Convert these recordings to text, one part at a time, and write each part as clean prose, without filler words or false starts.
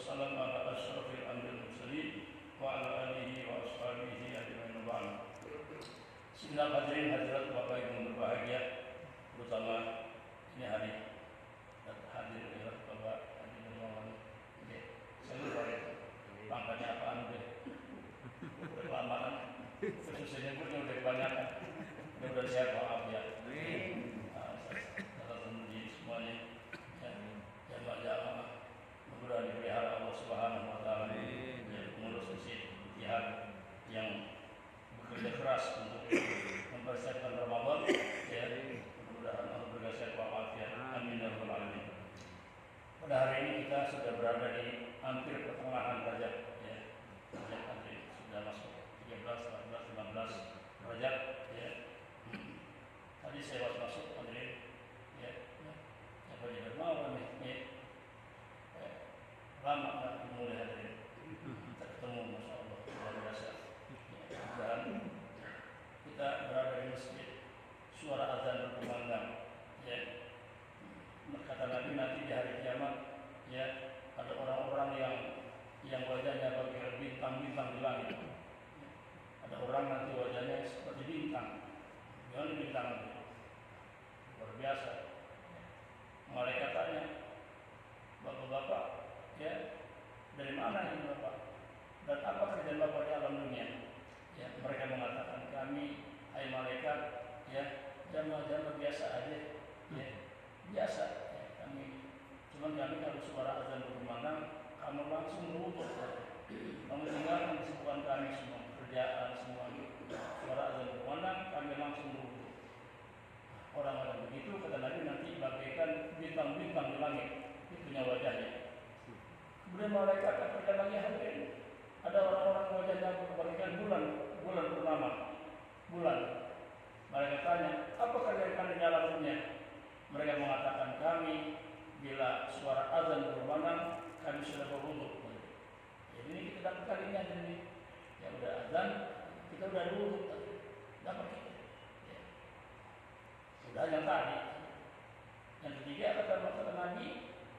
wassalam ala asyrafil anbiya'i wal mursalin wa ala alihi wa ashabihi ajma'in ba'd. Sidang hadirin hadirat Bapak Ibu berbahagia, terutama ini hari hadir ya Bapak Haji Nurmawan. Saya lupa ya, pangkatnya apaan deh? Kelamaan, khususnya pun udah kebanyakan. Mudah sehat maaf ya. Dalam memuji semuanya, jamaah mudah dipelihara Allah Subhanahu Wa Taala. Pengurus masjid Jihad yang bekerja keras untuk mempersiapkan Ramadan. Mudah-mudahan Allah beri sehat walafiat. Amin ya rabbal alamin. Pada hari ini kita sudah berada di hampir pertengahan Rajab. Rajab nanti sudah masuk 13, 14, 15 Rajab. Tadi saya masuk hadirin. Apa dia mau nih? Lama tak mulai hadirin. Kita ketemu, masya Allah, luar biasa. Dan kita berada di masjid, suara azan berkumandang. Kata Nabi nanti di hari kiamat, ada orang-orang yang wajahnya bagaikan bintang-bintang di langit. Ada orang nanti wajahnya seperti bintang. Gimana bintang itu? Luar biasa. Malaikat tanya, bapak-bapak, dari mana ini bapak? Dan apa kerjaan bapak di alam dunia? Mereka mengatakan kami, hai malaikat, jamaah-jamaah biasa aja, biasa. Cuma kami kalau suara azan berkumandang, kamu langsung berwudu. Kamu tinggalkan kesibukan kami semua, kerjaan semua. Suara azan berkumandang, kami langsung berwudu. Orang-orang begitu kata Nabi nanti bagaikan bintang-bintang di langit, itunya wajahnya. Kemudian malaikat akan lagi hadirin. Ada orang-orang wajahnya bagaikan bulan purnama, bulan. Malaikat tanya, apa kerjaan kalian di dalam dunia? Mereka mengatakan kami bila suara azan berkumandang kami sudah berwudu. Jadi ini kita dapatkan ini aja nih. Ya udah azan, kita udah berwudu, dapat kita. Sudah yang tadi. Yang ketiga kata Nabi,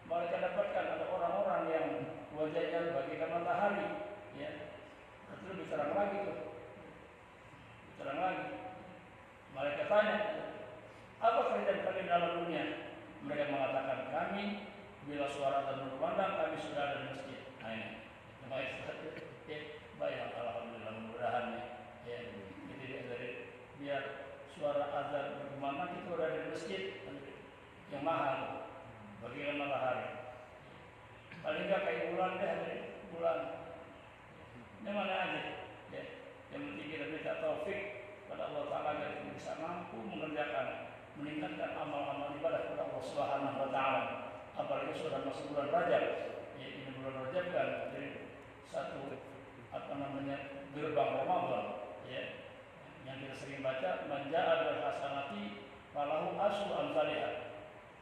mereka dapatkan ada orang-orang yang wajahnya bagaikan matahari. Itu lebih terang lagi tuh. Terang lagi. Mereka tanya, apa kerjaan kalian dalam dunia? Mereka mengatakan kami bila suara azan berkumandang kami sudah ada di masjid. Nah ini, baik alhamdulillah mudah-mudahan itu dari biar suara azan berkumandang itu ada di masjid yang mahal bagian matahari. Paling enggak kayak bulan bulan. Ini mana aja. Yang penting kita minta taufik pada Allah Taala agar kita bisa mampu meningkatkan amal-amal ibadah kepada Allah Subhanahu Wa Taala. Apalagi sudah masuk bulan Rajab. Ini bulan Rajab kan jadi satu gerbang Ramadan. Yang kita sering baca, manja'a bil hasanati falahu asyru amsalihah.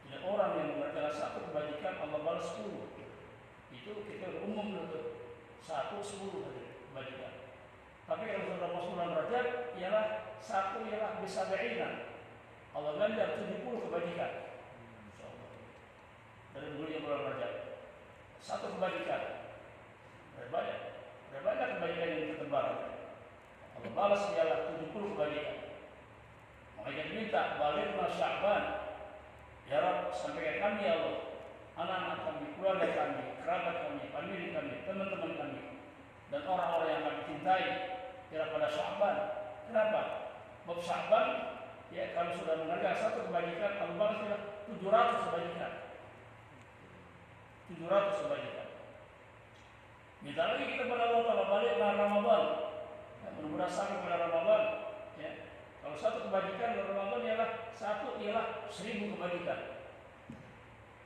Jadi orang yang mengerjakan satu kebajikan Allah balas 10. Itu kita umum itu 1 10 kebajikan. Tapi kalau sudah masuk bulan Rajab ialah 1 ialah bisabi'ina. Allah ganjar 70 kebajikan. Insyaallah. Dari bulan Rajab. 1 kebajikan. Berbanyak kebajikan yang tertebar. Allah balas ialah 70 kebajikan. Mereka minta balighna Sya'ban. Ya Rabb, sampaikan kami ya Allah, anak-anak kami, keluarga kami, kerabat kami, famili kami, teman-teman kami, dan orang-orang yang kami cintai kira pada Sya'ban. Kenapa? Bab Sya'ban, kalau sudah mengerjakan satu kebajikan, Allah balas ialah 700 kebajikan. 700 kebajikan. Minta lagi kita pada Allah Ta'ala balighna Ramadan. Mudah-mudahan sampai pada Ramadan. Kalau satu kebajikan dalam Ramadan ialah 1000 kebajikan.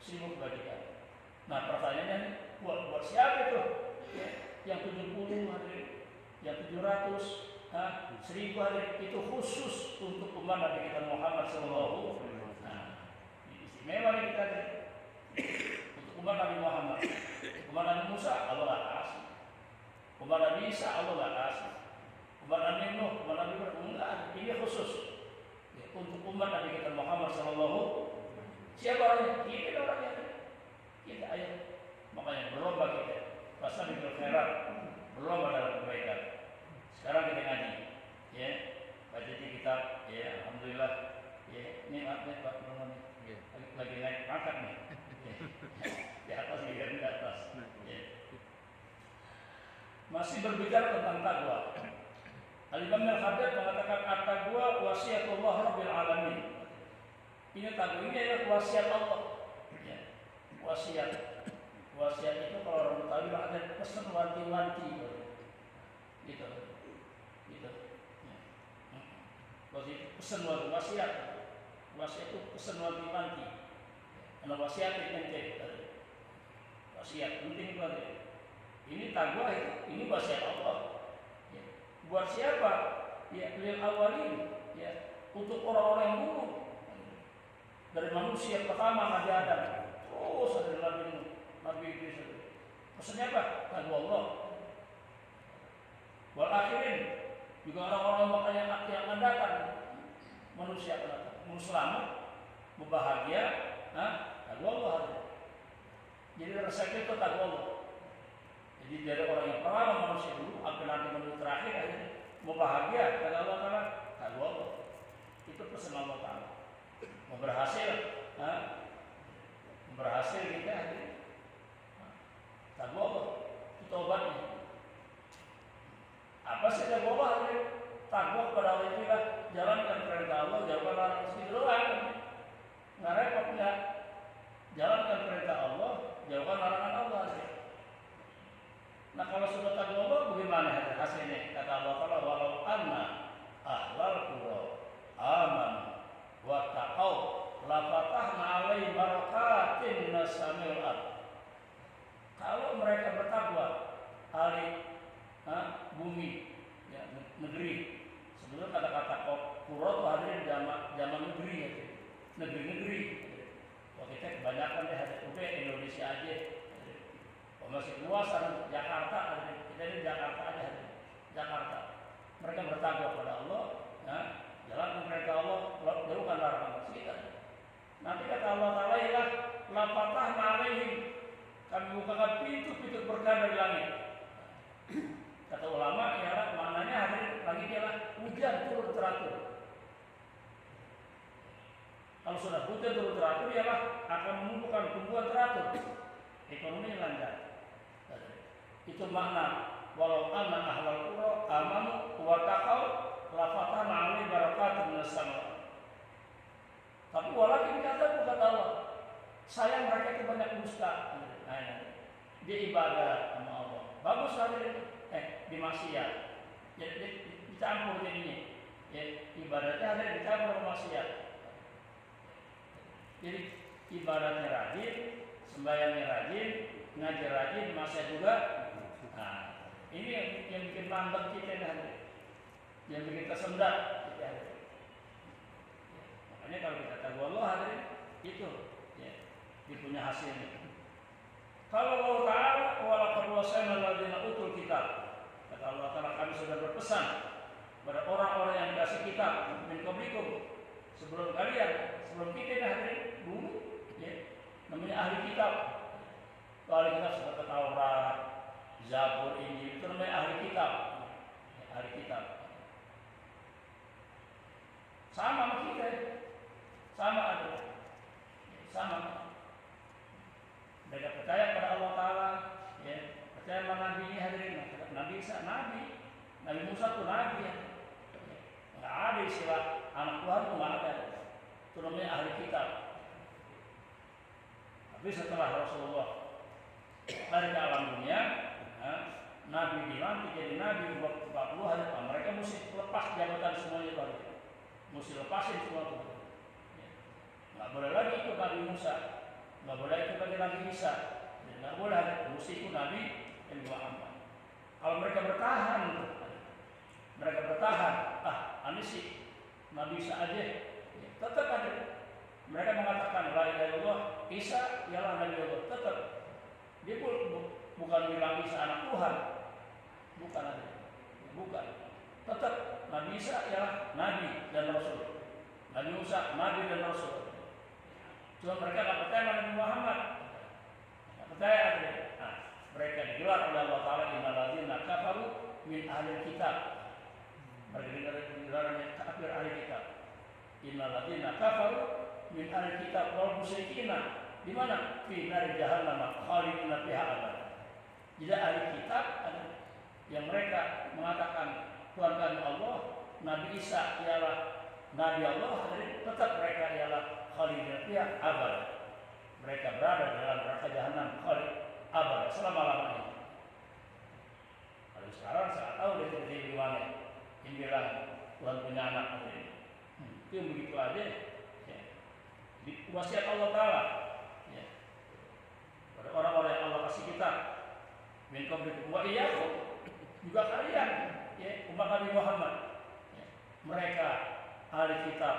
1000 kebajikan. Nah pertanyaannya buat siapa itu? Yang 70 hari, yang 700, 1000 hari itu khusus untuk umat Nabi kita Muhammad SAW. Istimewa kita untuk umat Nabi Muhammad. Umat Nabi Musa Allah tak kasih. Umat Nabi Isa Allah tak kasih. Umat Nabi Nuh, umat Nabi Ibrahim, ini khusus untuk umat Nabi kita Muhammad SAW. Siapa orangnya? Kita orangnya. Kita ayat. Makanya berlomba kita. masih berbicara tentang takwa. Al-Imam Al-Haddad mengatakan at-taqwa wasiatullah rabbil alamin. Ini takwa ini adalah wasiat Allah. Ya. Wasiat. Wasiat itu kalau orang Betawi ada pesan wanti-wanti gitu. Gitu. Ya. Pesan wanti wasiat. Wasiat itu pesan wanti-wanti. Karena wasiat itu penting. Wasiat penting itu ada. Ini takwa itu, ini wasiat Allah. Ya. Buat siapa? Ya, lil awalin. Ya, untuk orang-orang yang dulu. Dari manusia pertama Nabi Adam, terus ada Nabi Idris. Pesannya apa? Takwa Allah. Wal akhirin, juga orang-orang yang akan datang. Manusia akan datang. Mau selamat, mau bahagia, takwa Allah. Jadi resep itu takwa Allah. Jadi dari orang yang pertama manusia dulu, sampai nanti manusia terakhir akhirnya mau bahagia, kata Allah Taala, takwa Allah. Itu pesan Allah Taala. Mau berhasil kita akhirnya takwa Allah. Itu obatnya. Apa sih takwa Allah akhirnya? Takwa kepada Allah itu lah, jalankan perintah Allah, jauhkan larangan segitu doang. Nggak repot nggak? Jalankan perintah Allah, jauhkan larangan Allah. Nah kalau sudah takwa Allah bagaimana hasilnya? Kata Allah Taala, walau anna ahlal qura aman wa taqaw la fatahna alaihim barakatin minas samil ard. Kalau mereka bertakwa, ahli bumi, ya, negeri. Sebelum kata-kata qura itu hadir zaman negeri, ya, negeri-negeri. Kalau kita kebanyakan udah Indonesia aja. Masih luas Jakarta, kita ini Jakarta aja. Jakarta. Mereka bertakwa kepada Allah, ya, jalankan perintah Allah, jauhkan larangan kita. Nanti kata Allah Taala ya, la fatahna alaihim, kami bukakan pintu-pintu berkah dari langit. Kata ulama ya, maknanya hari langit ialah hujan turun teratur. Kalau sudah hujan turun teratur ialah akan menumbuhkan tumbuhan teratur. Ekonomi lancar. Itu makna walau anna ahlal qura amanu wa taqaw la fatahna alaihim barakatin minas sama. Tapi walakin kata Allah, sayang mereka itu banyak dusta. Dia ibadah sama Allah. Bagus saja di maksiat. Jadi dicampur jadinya. Ya, ibadahnya ada dicampur maksiat. Jadi ibadahnya rajin, sembahyangnya rajin, ngaji rajin, maksiat juga. Nah, ini yang bikin mantap kita nih, yang bikin tersendat kita. Makanya kalau kita takwa Allah hadirin, itu ya, dia punya hasilnya. Kalau Allah Taala walaqad wasaina alladziina utul kitab, kata Allah Taala kami sudah berpesan pada orang-orang yang dikasih kitab min qablikum, sebelum kalian, sebelum kita hadirin dulu, ya, namanya ahli kitab. Ahli kitab seperti Taurat, Zabur, Injil, itu namanya ahli kitab. Ahli kitab. Sama sama kita. Sama ada. Sama. Mereka percaya pada Allah Taala, ya. Percaya pada Nabi ini hadirin. Nabi Isa Nabi. Nabi Musa itu Nabi. Ya. Enggak ada istilah anak Tuhan itu enggak ada. Itu namanya ahli kitab. Tapi setelah Rasulullah dari ke alam dunia, Nabi dilantik jadi Nabi 40 hari, mereka mesti lepas jabatan semuanya baru, mesti lepasin semua itu. Nggak boleh lagi ikut Nabi Musa, nggak boleh ikut lagi Nabi Isa, nggak boleh, mesti ikut Nabi yang Muhammad. Kalau mereka bertahan, ini sih Nabi Isa aja, tetap ada. Mereka mengatakan la ilaha illallah, Isa ialah Nabi Allah, tetap. Dia bukan bilang Isa anak Tuhan, bukan. Tetap Nabi Isa ialah Nabi dan Rasul. Nabi Musa Nabi dan Rasul. Cuma mereka tidak percaya Nabi Muhammad, tidak percaya. Mereka digelar oleh Allah Taala innal ladzina kafaru min ahli kitab. Mereka digelar kafir ahli kitab. Innal ladzina kafaru min ahli kitab wal musyrikina. Di mana? Fi nar jahannam khalidina fiha abad. Jadi ahli kitab ada yang mereka mengatakan Tuhan kami Allah, Nabi Isa ialah Nabi Allah, jadi tetap mereka ialah khalidin fiha abad. Mereka berada dalam neraka jahanam khalid abad selama-lamanya. Kalau sekarang saya tahu dia terjadi di mana. Yang bilang Tuhan punya anak itu yang begitu aja. Ya. Di wasiat Allah Taala. Ya. Pada orang-orang yang Allah kasih kita, min qablikum wa iyyakum, juga kalian, ya, umat Nabi Muhammad. Ya. Mereka ahli kitab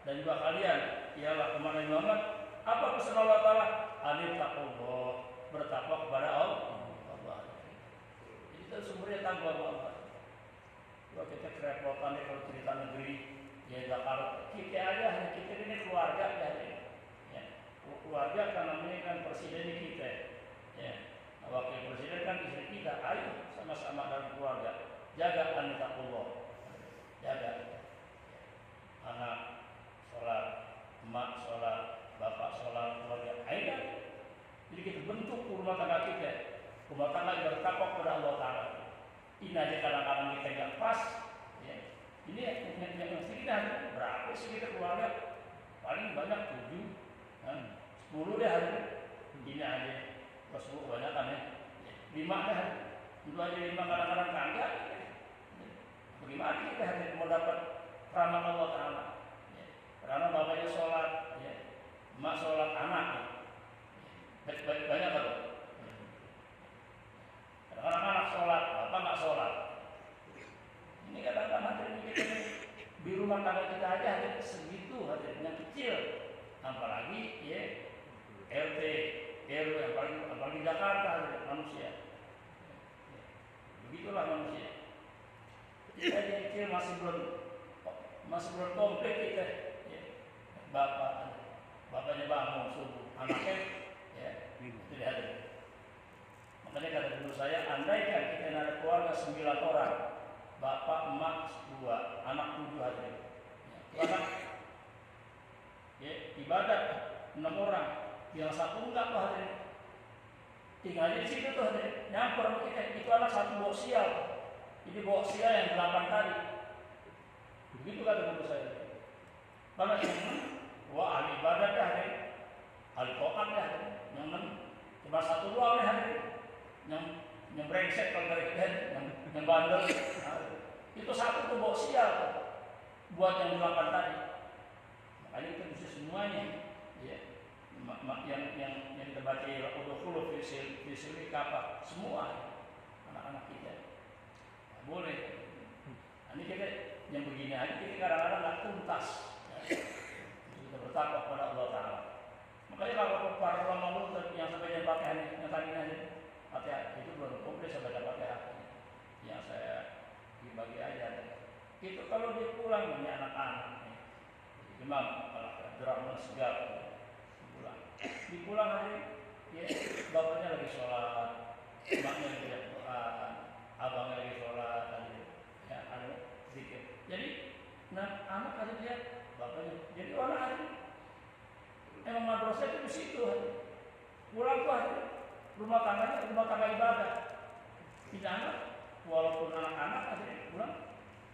dan juga kalian ialah umat Nabi Muhammad. Apa pesan Allah Taala? Anittaqullah, bertakwa kepada Allah. Jadi itu sumbernya takwa Allah. Kalau kita kerepotan kalau cerita negeri, ya kalau kita aja, kita ini keluarga ya. Keluarga kan namanya kan presiden kita, ya. Wakil presiden kan istri kita. Ayo sama-sama dalam keluarga jaga anittaqullah, jaga. Anak sholat, emak sholat, bapak sholat, keluarga. Ayo. Jadi kita bentuk rumah tangga kita. Rumah tangga yang bertakwa kepada Allah Taala. Ini aja kadang-kadang kita nggak pas, ya. Ini yang kita berapa sih kita keluarga? Paling banyak 7, 10 deh hari. Ini aja, pas 10 banyak kan ya. 5 deh, itu aja 5 kadang-kadang kagak. Bagaimana kita hari mau dapat rahmat Allah Taala? Ya. Karena bapaknya sholat, ya. Emak sholat, anak, ya. Banyak kan? Anak-anak sholat, bapak nggak sholat. Ini kadang-kadang kita di rumah tangga kita aja hanya segitu, hanya kecil. Apalagi ya RT, RW, apalagi Jakarta manusia. Begitulah manusia. Kita yang kecil masih belum komplit kita. Ya. Bapaknya bangun subuh, anaknya ya tidak ada. Makanya kata guru saya, andaikan kita ada keluarga 9 orang, bapak, emak 2, anak 7 aja. Ya, anak, ya, ibadat 6 orang, yang 1 enggak tuh hadirin. Tinggal di situ tuh hadirin, nyampur sama kita. Itu anak 1 bawa sial, ini bawa sial yang 8 tadi. Begitu kata guru saya. Karena yang wah ahli ibadat dah hadirin, ahli tokat dah hadirin, yang 6 cuma 1 doang nih hadirin. Yang brengsek kalau dari kita, yang bandel, nah, itu 1 tuh bawa sial buat yang 8 tadi. Makanya kita mesti semuanya, ya, yang kita baca udkhulu fi silmi kafa, semua anak-anak kita. Nah, boleh. Ini kita yang begini aja kita kadang-kadang nggak tuntas. Ya. Kita bertakwa kepada Allah Taala. Makanya kalau para ulama yang sampai pakai yang tadi aja. Fatihah itu belum komplit saya baca Fatihah yang saya dibagi aja. Itu kalau dia pulang punya anak-anak, imam drama segala pulang. Di pulang hari, ya bapaknya lagi sholat, emaknya lagi baca Quran, abangnya lagi sholat, ya ada zikir. Jadi, nah anak ada lihat bapaknya. Jadi orang hari emang madrasah itu di situ. Pulang tuh hari. Rumah tangga ibadah. Tidak anak, walaupun anak-anak ada pulang,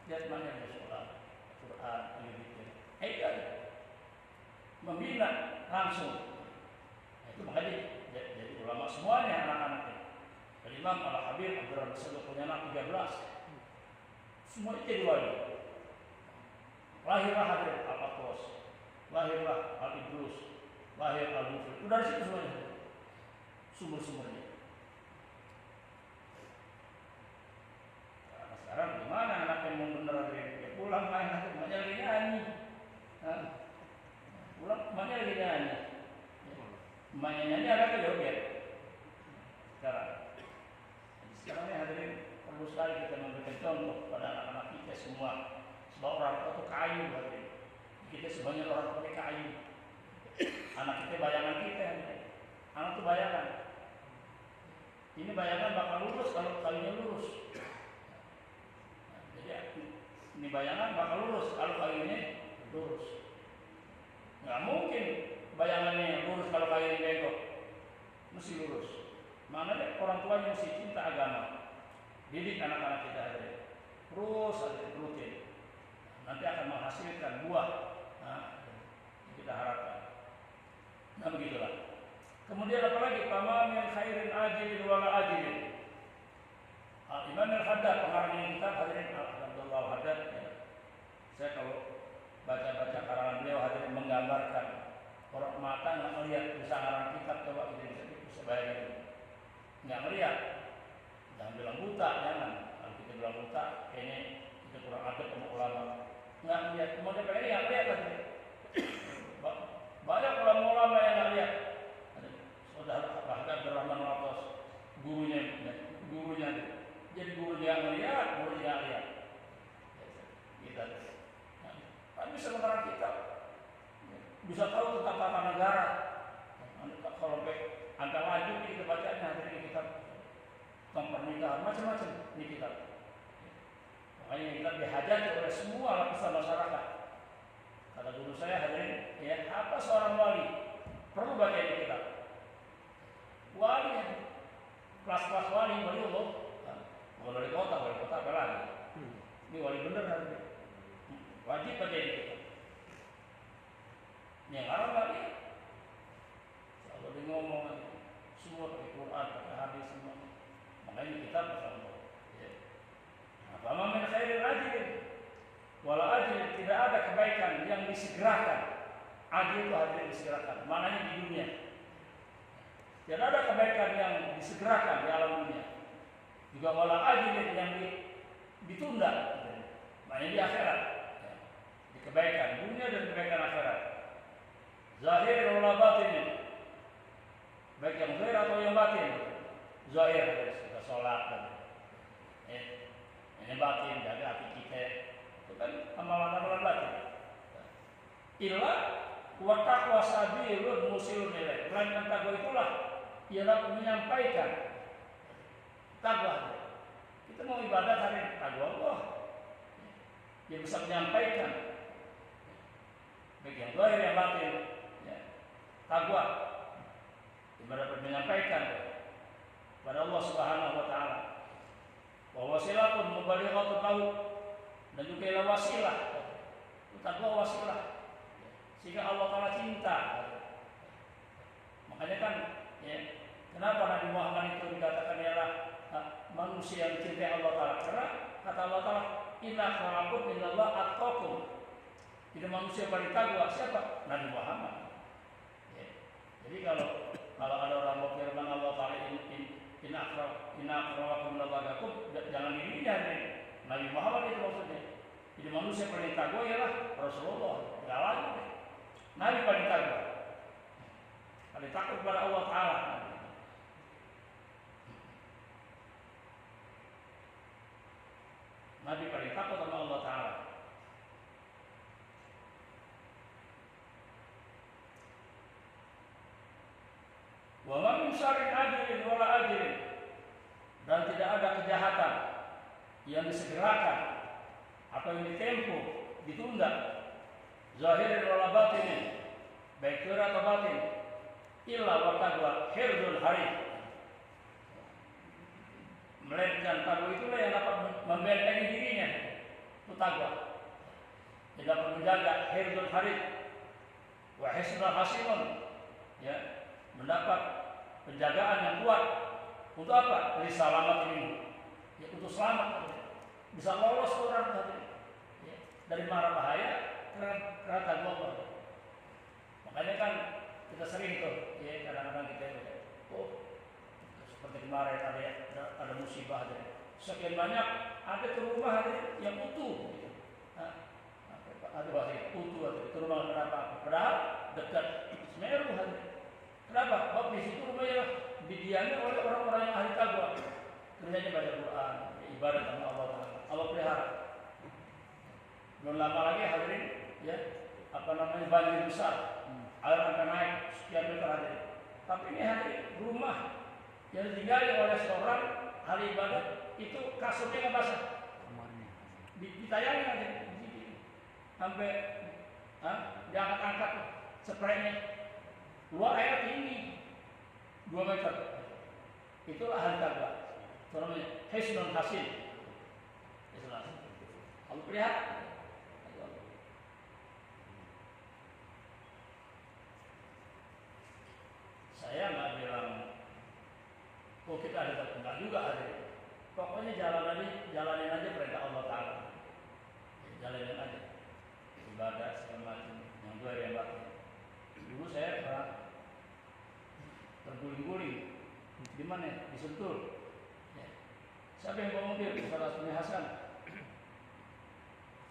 dia temannya ada sholat, Quran, zikir. Itu membina langsung. Itu makanya jadi ulama semuanya anak-anaknya. Imam Al-Habib Abdurrahman Salih punya anak 13. Semua itu jadi wali. Lahirlah Habib Al-Aqwas, lahirlah Al-Idrus, lahir Al-Mufid. Udah dari situ semuanya. Sumber-sumbernya. Nah, sekarang gimana anak yang mau bener ya pulang main nanti emaknya lagi nyanyi. Pulang emaknya lagi nyanyi. Emaknya nyanyi anaknya joget. Sekarang ini hadirin perlu sekali kita memberikan contoh pada anak-anak kita semua. Sebab orang tua itu kayu hadirin. Kita sebanyak orang pakai kayu. Anak kita bayangan kita hadirin. Anak itu bayangan. Ini bayangan bakal lurus kalau kayunya lurus. Nah, jadi ini bayangan bakal lurus kalau kayunya lurus. Nggak mungkin bayangannya lurus kalau kayunya bengkok. Mesti lurus. Makanya orang tuanya mesti cinta agama. didik anak-anak kita hadirin. Terus hadirin rutin. Nanti akan menghasilkan buah. Nah, kita harapkan. Nah begitulah. Kemudian apalagi pamam yang khairin ajilin wala ajilin. Imam Al-Haddad pengarang ini kita hadirin Abdullah Al-Haddad. Ya. Saya kalau baca-baca karangan beliau hadirin menggambarkan orang mata nggak melihat bisa ngarang kitab, coba kita bisa bayangkan. Nggak melihat, jangan bilang buta, jangan. Kalau kita bilang buta, ini kita kurang adab sama ulama. Nggak melihat, kemudian ini nggak melihat lagi. Banyak ulama-ulama yang nggak lihat. Saudara bahkan Abdurrahman Watos, gurunya. Jadi gurunya yang melihat, gurunya yang lihat. Kita, kan bisa menerang kita, bisa tahu tentang tata negara. Kalau angka lanjut kita bacanya hari kita tentang pernikahan macam-macam ini kita. Makanya kita dihajati oleh semua lapisan masyarakat. Kata guru saya hadirin, ya apa seorang wali perlu baca ini kita. Wali, kelas-kelas wali Allah, bukan wali kota apa lagi? Ini wali bener hadirin. Wajib baca ini kita. Yang Arab lagi, kalau dia ngomong semua pakai Quran, pakai hadis semua. Makanya kita bersama. Ya. Nah, fama min khairin ajilin wala ajilin, tidak ada kebaikan yang disegerakan. Ajil itu hadirin disegerakan. Maknanya di dunia. Tidak ada kebaikan yang disegerakan di alam dunia. Juga wala ajilin yang ditunda. Maknanya di akhirat. Ya. Di kebaikan dunia dan kebaikan akhirat. Zahir wala batin. Baik yang zahir atau yang batin. Zahir kita sholat dan ini batin, jaga hati kita. Itu kan amalan-amalan batin. Illa wa taqwa sabilun musilun ilaih. Melainkan takwa itulah ialah menyampaikan takwa. Kita mau ibadah hari takwa Allah. Dia bisa menyampaikan baik yang zahir yang batin. Takwa dapat menyampaikan kepada Allah Subhanahu wa taala. Wa wasilatun mubalighatun lahu, dan juga ialah wasilah. Takwa wasilah sehingga Allah taala cinta. Makanya kan ya, kenapa Nabi Muhammad itu dikatakan ialah manusia yang dicintai Allah taala? Karena kata Allah taala, "Inna khalaqakum minallahi atqakum." Jadi manusia paling takwa siapa? Nabi Muhammad. Jadi kalau ada orang mau firman Allah Taala inna akramakum indallahi, jangan dirinya Nabi Muhammad itu maksudnya. Jadi manusia paling takwa ialah Rasulullah. Tidak lagi. Nabi paling takwa. Paling takut kepada Allah Taala. Nabi paling takut sama Allah Taala. Wa ma min syarrin ajilin wala ajilin, dan tidak ada kejahatan yang disegerakan atau yang ditempuh, ditunda, zahirin wala batinin, baik zahir atau batin, illa wa taqwa hirzul harith, melainkan takwa itulah yang dapat membentengi dirinya. Itu takwa yang dapat menjaga hirzul harith wa hisnul hasimun, ya, mendapat penjagaan yang kuat. Untuk apa? Dari selamat ini, ya, untuk selamat, bisa lolos orang tadi, ya, dari mara bahaya karena takwa. Makanya kan kita sering tuh, ya, kadang-kadang kita seperti kemarin ada musibah, sekian banyak ada ke rumah yang utuh, gitu. Ada utuh, itu rumah kenapa? Padahal dekat Semeru ada. Kenapa? Sebab di situ rumahnya didiami oleh orang-orang yang ahli takwa. Kerjanya baca Quran, ibadah sama Allah Taala. Allah pelihara. Belum lama lagi hadirin, ya, banjir besar, air akan naik sekian meter hadirin. Tapi ini hadirin rumah yang ditinggali oleh seorang ahli ibadah itu kasurnya nggak basah. Ditayangi hadirin, sampai diangkat-angkat spraynya. Dua air tinggi 2 meter. Itulah ahli takwa. Itu namanya hisnun hasin. Hisnun hasin. Allah pelihara. Saya nggak bilang, oh kita ada enggak juga ada. Pokoknya jalanin aja perintah Allah Taala. Jalanin aja. Ibadah segala macam yang dua yang batin. Dulu saya pernah terguling-guling di mana? Di Sentul. Ya. Siapa yang bawa mobil? Saudara Sunni Hasan.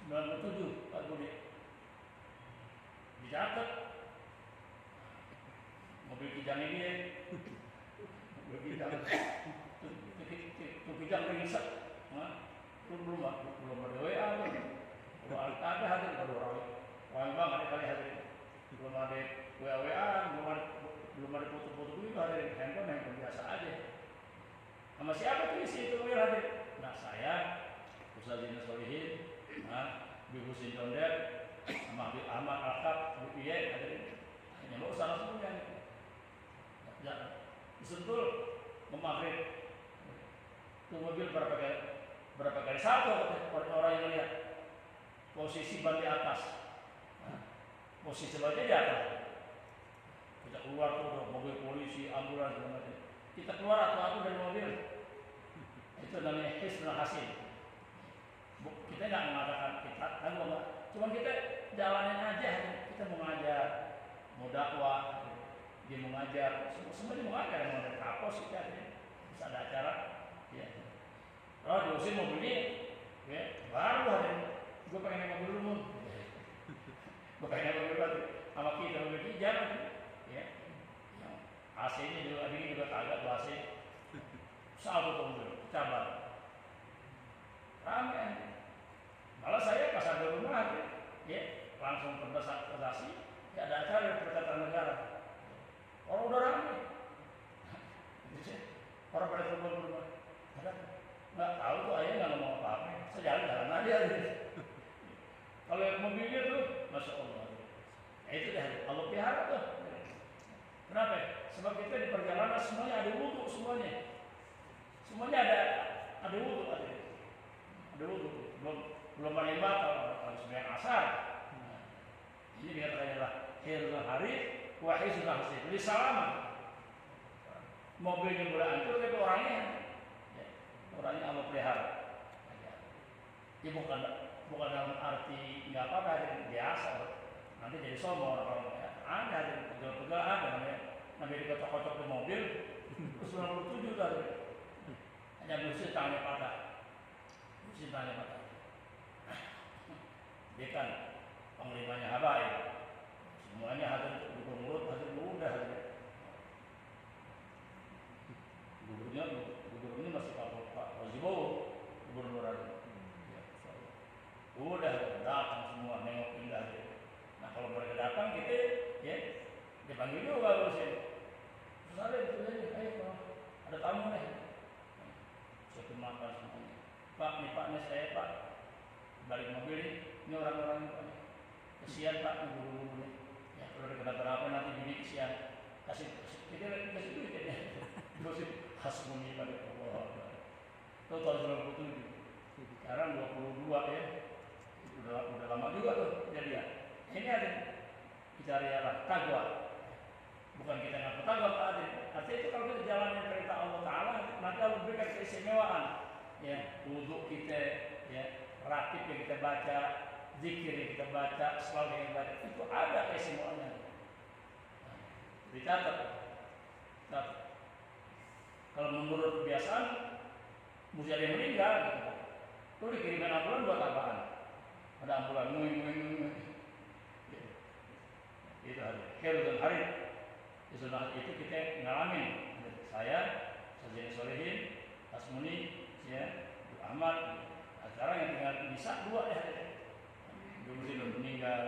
97 Pak Budi. Dicatat mobil kijang ini, mobil kijang, kijang ringsek, belum ada WA, belum ada hadir, baru orang banget kali hadir, belum ada WA, belum ada foto-foto itu hadir, handphone biasa aja. Sama siapa tuh isi itu hadir? Nah saya, Ustaz Zina Solihin, Bi Husin Condet, sama Habib Ahmad Alkaf, Habib Iye hadir, hanya mau salah semuanya. Ya, Sentul memaghrib itu mobil berapa kali satu orang yang lihat posisi ban di atas, posisi bannya di atas. Kita keluar tuh mobil polisi, ambulans dan macam. Kita keluar atau dari mobil, itu namanya hisnul hasin. Kita nggak mengatakan kita kan cuma kita jalanin aja. Kita mau ngajar, mau dakwah. Dia mengajar, semuanya mengajar, mau ada kapos kita bisa ada acara, ya. Kalau diusin mobil ini, ya, baru hari gue pengen mobil dulu, gue pengen mobil baru, sama kita mobil hijau, ya. AC-nya juga ini juga kagak AC, saldo mobil, cabar, ramai. Malah saya pas ada rumah, ya, langsung presentasi, ya ada acara perkataan negara. Orang udah ramai, orang pada keluar rumah, nggak tahu tuh ayah nggak ngomong apa-apa, saya jalan aja. Kalau yang mobilnya tuh, masya Allah, itu dah Allah pelihara tuh. Kenapa? Sebab kita di perjalanan semuanya ada wudhu semuanya ada wudhu, ada wudhu, belum paling batal, harus sembahyang asar. Ini dia adalah hilal hari. Wahai sudah hasil, jadi salaman. Mobilnya boleh hancur, tapi orangnya Allah pelihara. Ya bukan dalam arti nggak apa-apa, biasa. Nanti jadi sombong orang. Ada pegel-pegel ada namanya dikocok-kocok di mobil. Terus 97 tadi. Hanya bersih tangannya patah. Dia kan panglimanya habaib. Semuanya hadir gubernur, hadir muda, hadir. Gubernurnya masih Pak Wazibowo, gubernur hadir. Udah datang semua nengok indah. Nah kalau mereka datang kita, ya dipanggil juga harusnya. Terus ada itu aja, ayo ada tamu nih. Saya makan semuanya. Pak, nih saya Pak, balik mobil ini orang-orang ini. Kesian Pak, guru-guru nih. Kalau kenapa nanti bidik siang kasih kita kasih duit ya, terus hasbuni pada Allah. Itu tahun 97, sekarang 22 ya, udah lama juga tuh jadi ya. Ini ada bicara ya takwa, bukan kita ngaku takwa Pak Adil. Artinya itu kalau kita jalanin perintah Allah Taala, nanti Allah berikan keistimewaan. Ya, wudhu kita, ya, ratib yang kita baca. Zikir yang kita baca, selalu yang kita baca, itu ada kesemuanya. Dicatat. Kalau menurut kebiasaan, mesti ada yang meninggal. Itu dikirimkan ambulan buat apaan? Ada ambulan, nguing. Itu hari. Khairul hari. Itu kita ngalamin. Saya, Sajjad Solehin, Asmuni, ya, Ahmad. Sekarang yang tinggal bisa 2 ya. Dulu sih belum meninggal,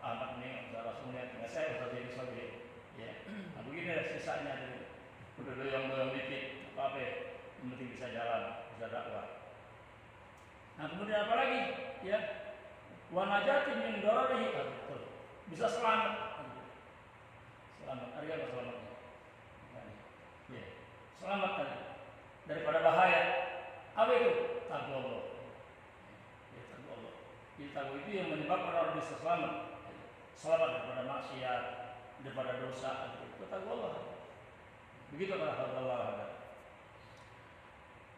anak meninggal, salah semuanya tinggal saya udah jadi sebagai, ya. Nah begini lah sisanya dulu, udah doyong dikit, apa ya, yang penting bisa jalan, bisa dakwah. Nah kemudian apa lagi, ya, wanajatin yang dororihi, bisa selamat, ada apa selamatnya? Ya, selamat daripada bahaya. Apa itu? Takwa Allah. Ya, takwa Allah. Jadi takwa itu yang menyebabkan orang bisa selamat. Selamat daripada maksiat, daripada dosa. Itu takwa Allah. Begitu kata Allah.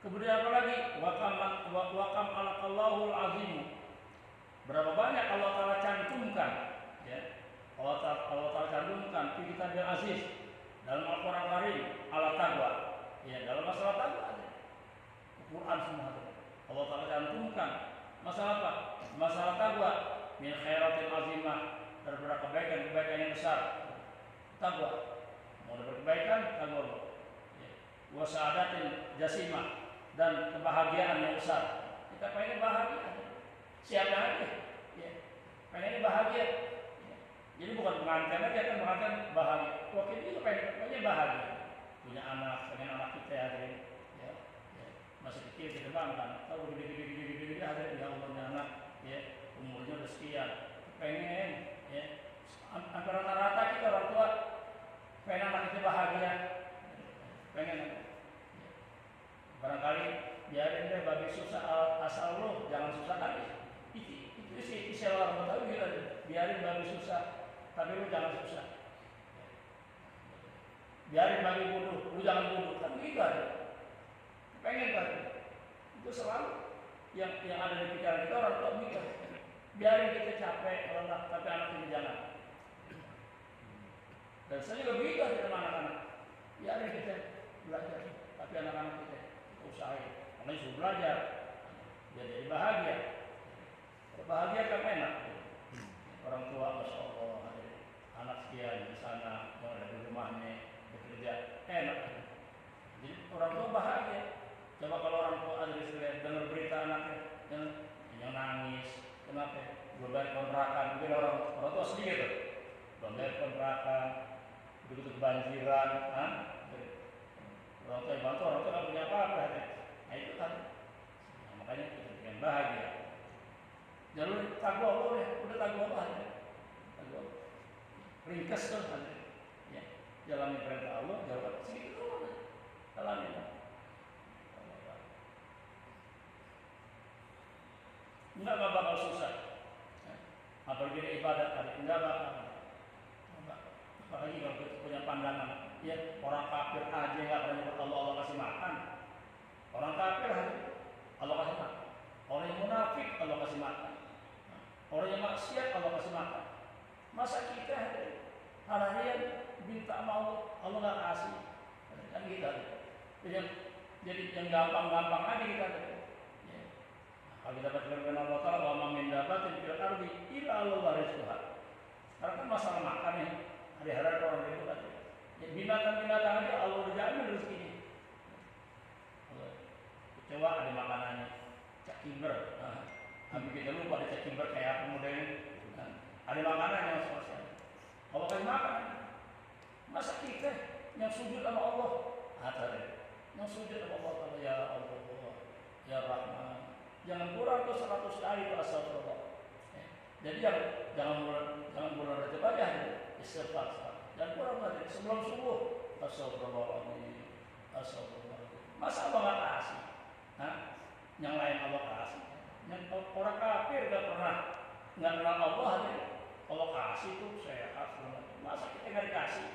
Kemudian apa lagi? Wakam alaqallahul azim. Berapa banyak Allah Ta'ala cantumkan, ya? Allah Ta'ala cantumkan fi kitabil aziz dalam Al-Qur'an Karim ala taqwa. Ya, dalam masalah taqwa ada. Al-Qur'an semua ada. Allah Ta'ala cantumkan masalah apa? Masalah taqwa min khairatil azimah, daripada kebaikan yang besar. Taqwa. Mau dapat kebaikan, taqwa. Ya. Wa sa'adatil jasimah, dan kebahagiaan yang besar. Kita pengen bahagia. Siapa aja? Ya. Pengen bahagia. Ya. Jadi bukan pengantin aja kan, pengantin bahagia. Wakil itu pengen bahagia. Punya anak, pengen anak kita hadirin. Ya. Ya. Masih kecil kita bangga. Tahu gede hadirin, ya Allah anak. Ya. Umurnya udah sekian. Pengen. Ya. Antara rata-rata kita orang tua pengen anak kita bahagia. Pengen. Barangkali biarin deh babi susah asal lo, jangan susah kali. Itu sih orang Betawi gitu. Biarin babi susah, tapi lo jangan susah. Biarin babi bodoh, lo jangan bodoh. Kan begitu aja. Pengen kan? Itu selalu yang ada di pikiran kita orang tua begitu. Biarin kita capek kalau enggak, tapi anak kita jangan. Dan saya juga begitu aja sama anak-anak. Biarin kita belajar, tapi anak-anak kita usahain, karena disuruh belajar, biar jadi bahagia. Kalau bahagia kan enak. Orang tua, masya Allah, anak sekian di sana, yang ada di rumahnya, bekerja, enak. Jadi orang tua bahagia. Coba kalau orang tua ada di sana, dengar berita anaknya yang nangis, kenapa? Beban kontrakan, mungkin orang tua sedikit tuh, beban kontrakan, begitu kebanjiran, orang tua yang bantu, orang tua nggak punya apa-apa. Nah itu kan, nah, makanya kita pengen bahagia. Jalur takwa Allah ya, udah takwa Allah aja. Takwa Allah. Ringkas tuh aja. Ya, jalani perintah Allah, jalan sedikit dulu. Jalani. Enggak bakal susah. Apalagi ibadat tadi, enggak bakal. Apalagi kalau kita punya pandangan. Ya, orang kafir aja nggak pernah nyebut Allah kasih makan. Orang kafir Allah kasih makan. Orang yang munafik Allah kasih makan. Orang yang maksiat Allah kasih makan. Masa kita harian minta mau Allah nggak kasih? Kan kita. Jadi yang gampang-gampang aja kita. Ya. Kalau kita baca firman Allah Taala, wa ma min dabatin fil ardi illa Allah rizquha. Karena kan masalah makan nih. Hari-hari orang itu aja. Binatang-binatang aja Allah udah jamin rezekinya. Kecewa ada makanannya, cak kimber. Habis kita lupa ada cak kimber kayak apa modelnya. Ada makanannya yang spesial. Allah kasih makan. Masa kita yang sujud sama Allah, yang sujud sama Allah, ya Allah, ya Rahman. Jangan kurang tuh 100 kali tuh astagfirullah. Jadi jangan bulan Rajab aja, istighfar. Dan kurang lagi sebelum subuh, astagfirullahaladzim, astagfirullahaladzim. Masa Allah nggak kasih? Hah? Yang lain Allah kasih. Yang orang kafir nggak kenal Allah aja. Allah kasih tuh sehat. Masa kita nggak dikasih?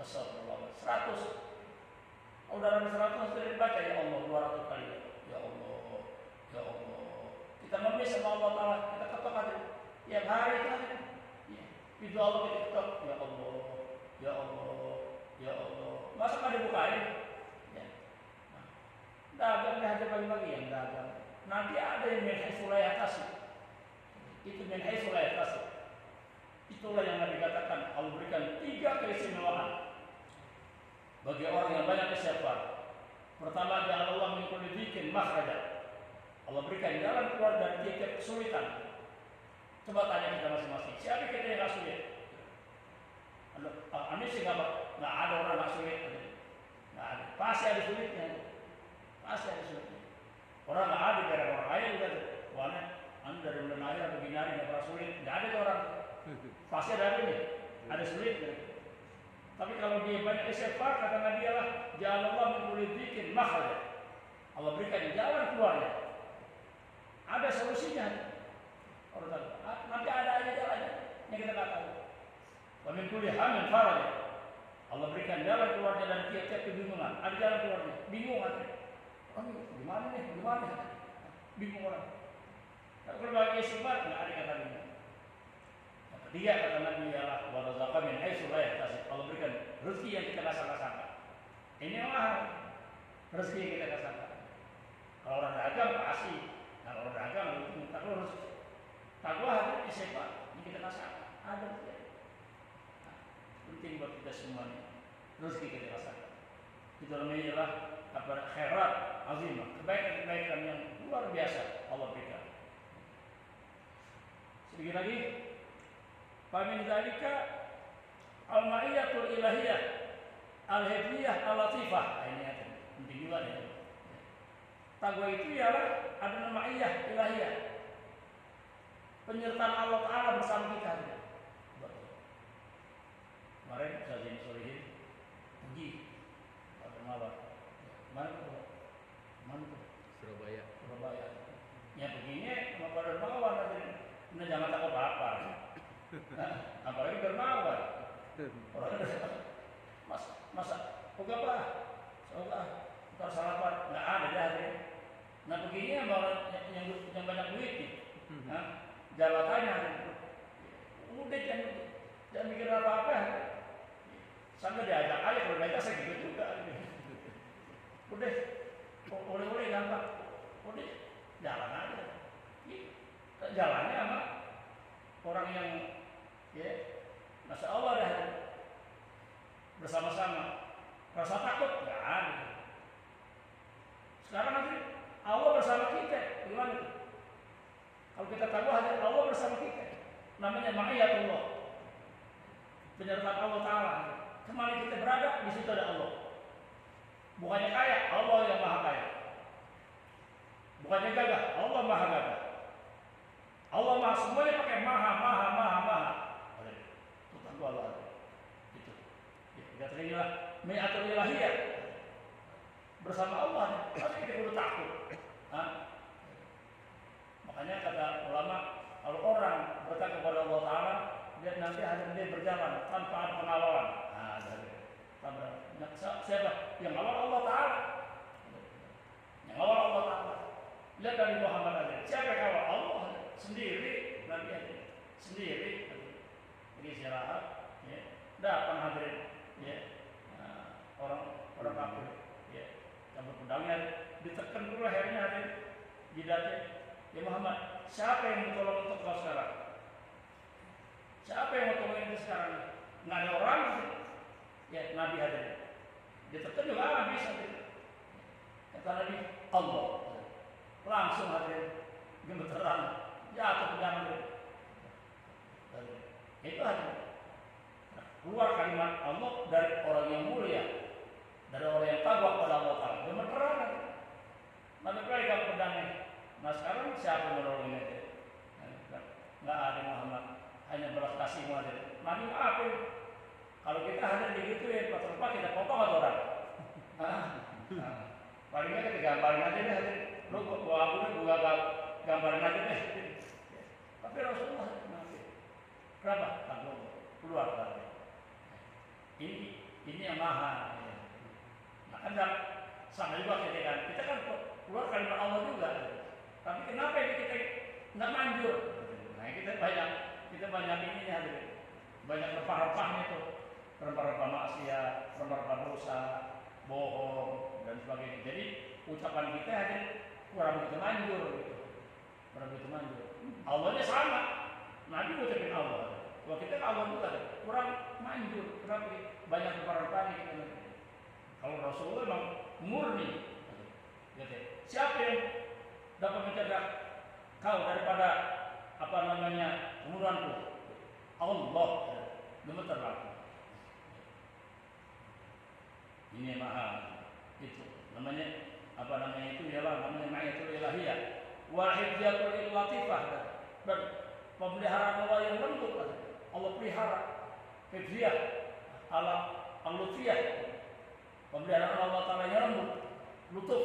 Astagfirullahaladzim. 100. Kalau dalam 100 kita baca ya Allah 200 kali. Ya Allah, ya Allah. Kita ngemis sama Allah Taala, kita ketok aja. Tiap hari itu aja. Itu Allah kita ketok. Ya Allah. Ya Allah, ya Allah. Masa nggak dibukain? Ya. Nah, dagang aja pagi-pagi yang dagang. Nanti ada yang menghaisulai atas. Itu menghaisulai atas. Itulah yang Nabi katakan. Allah berikan 3 keistimewaan bagi orang yang banyak istighfar. Pertama, ya Allah min kulli dhikin makhraja. Allah berikan jalan keluar dari tiap kesulitan. Coba tanya kita masing-masing. Siapa kita yang nggak sulit? Ini sih nggak ada orang nggak sulit, nggak ada. Pasti ada sulitnya, pasti ada sulitnya. Orang nggak ada dari orang kaya juga, warna anda dari bulan akhir atau binari nggak pernah sulit, nggak ada orang. Pasti ada ini, ada sulitnya. Tapi kalau dia banyak istighfar, kata Nabi Allah, jangan Allah mengulit bikin makhluk. Allah berikan jalan keluarnya. Ada solusinya. Orang tahu. Nanti ada aja jalannya yang kita tak tahu. Wa min kulli hammin faraj. Allah berikan jalan keluarnya dari tiap-tiap kebingungan. Ada jalan keluarnya. Bingung hati. Gimana nih? Gimana? Bingung orang. Kalau bagi istighfar nggak ada kata bingung. Yang ketiga kata Nabi Allah wa razaqna min haitsu la yahtasib. Allah berikan rezeki yang kita tak sangka-sangka. Ini yang mahal. Rezeki yang kita tak sangka. Kalau orang dagang pasti. Kalau orang dagang itu terus takwa ada istighfar yang kita tak sangka. Ada. Penting buat kita semuanya. Rezeki kita rasakan. Itu namanya adalah khairat azimah, kebaikan-kebaikan yang luar biasa Allah berikan. Sedikit lagi, famin dzalika al-ma'iyatul ilahiyah al-hifdiyah al-latifah. Ini penting juga ya. Takwa itu ialah ada ma'iyah ilahiyah, penyertaan Allah Ta'ala bersama kita. Kemarin Kazim Solihin pergi pada malam. Mana tuh? Surabaya. Yang begini sama pada dermawan nanti. Nah, jangan takut apa. Apalagi dermawan. Orang masa buka apa? Soalnya ntar sarapan nggak ada dah. Nah begini yang banyak duit nih. Jabatannya udah jangan mikir apa-apa. Sampai diajak aja kalau diajak saya gitu juga. Udah, boleh gampang. Udah, jalan aja. Jalannya sama orang yang ya, Masya Allah dah bersama-sama. Rasa takut nggak ada. Sekarang nanti Allah bersama kita, gimana tuh? Kalau kita tahu hati Allah bersama kita, namanya ma'iyatullah, penyertaan Allah Ta'ala. Kemana kita berada, di situ ada Allah. Bukannya kaya, Allah yang maha kaya. Bukannya gagah, Allah maha gagah. Allah maha, semuanya pakai maha. Itu tentu Allah. Itu. Kita terilah mi'atul ilahiyah. Bersama Allah, pasti kita perlu takut. Makanya kata ulama, kalau orang berkata kepada Allah Ta'ala, dia nanti dia berjalan tanpa ada pengawalan. Siapa? Yang awal Allah Ta'ala. Yang awal Allah Ta'ala. Lihat dari Muhammad aja. Siapa yang awal? Allah sendiri. Nabi aja sendiri. Jadi istirahat. Ya. Datang hadirin. Ya. Orang kafir. Ya. Campur pedangnya. Ditekan dulu lehernya hadirin. Jidatnya. Ya Muhammad, siapa yang mau tolong untuk kau sekarang? Siapa yang mau tolong itu sekarang? Nggak ada orang. Ya Nabi hadirin. Ditekan juga bisa. Kata Nabi, Allah. Langsung hadirin. Gemeteran. Jatuh pedang. Itu hadirin. Keluar kalimat Allah dari orang yang mulia. Dari orang yang takwa pada Allah Ta'ala. Gemeteran. Nabi pegang pedangnya. Nah sekarang siapa yang menolong ini? Nggak ada Muhammad. Hanya belas kasih Muhammad. Nabi maafin. Kalau kita hadir digituin, pas kita potong atau orang? Palingnya kita gambarin aja deh. Lu bawa aku juga gambarin aja deh. Tapi Rasulullah maafin. Kenapa? Takut keluar dari. Ini yang maha. Nah kan sama juga kita kan keluar kalimat Allah juga. Tapi kenapa ini kita nggak manjur? Nah kita banyak ini ya, banyak rempah-rempahnya tuh, rempah-rempah maksiat, rempah-rempah dosa, bohong dan sebagainya. Jadi ucapan kita ada kurang begitu manjur, gitu. Kurang begitu manjur. Allahnya sama, Nabi ucapin Allah. Kalau kita Allah juga kurang manjur, kurang banyak rempah-rempahnya kita. Kalau Rasulullah memang murni. Gitu. Siapa yang dapat mencegah kau daripada kemudahanku? Allah. Gemeter laku. Ini mahal. Itu namanya itu ialah namanya ma'iyatul ilahiyah wa hifdhiyatul latifah. Dan pemeliharaan Allah yang lembut. Allah pelihara. Hifdhiyah al-lutfiyah. Pemeliharaan Allah Ta'ala yang lembut. Lutuf.